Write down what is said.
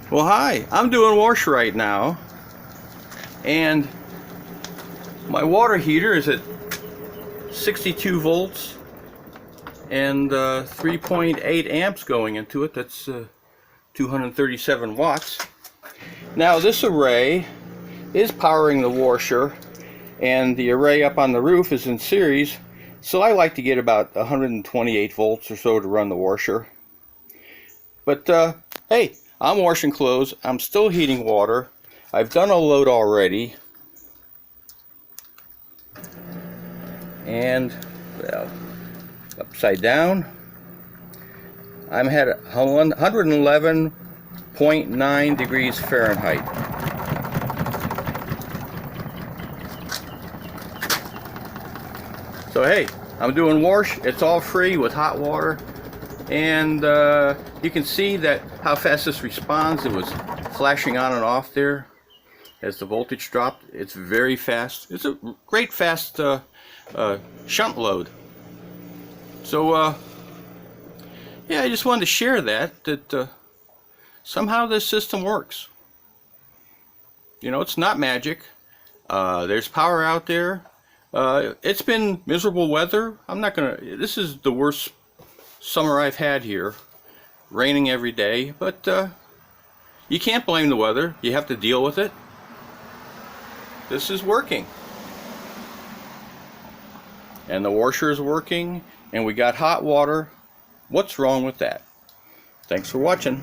Well, hi, I'm doing wash right now, and my water heater is at 62 volts and 3.8 amps going into it. That's 237 watts. Now this array is powering the washer, and the array up on the roof is in series, so I like to get about 128 volts or so to run the washer. But hey, I'm washing clothes, I'm still heating water, I've done a load already, and well, upside down, I'm at 111.9 degrees Fahrenheit. So hey, I'm doing wash, it's all free with hot water, and you can see that how fast this responds. It was flashing on and off there as the voltage dropped. It's very fast. It's a great fast shunt load. So yeah, I just wanted to share that somehow this system works. You know, it's not magic. There's power out there. It's been miserable weather. This is the worst summer I've had here. Raining every day, but you can't blame the weather. You have to deal with it. This is working. And the washer is working, and we got hot water. What's wrong with that? Thanks for watching.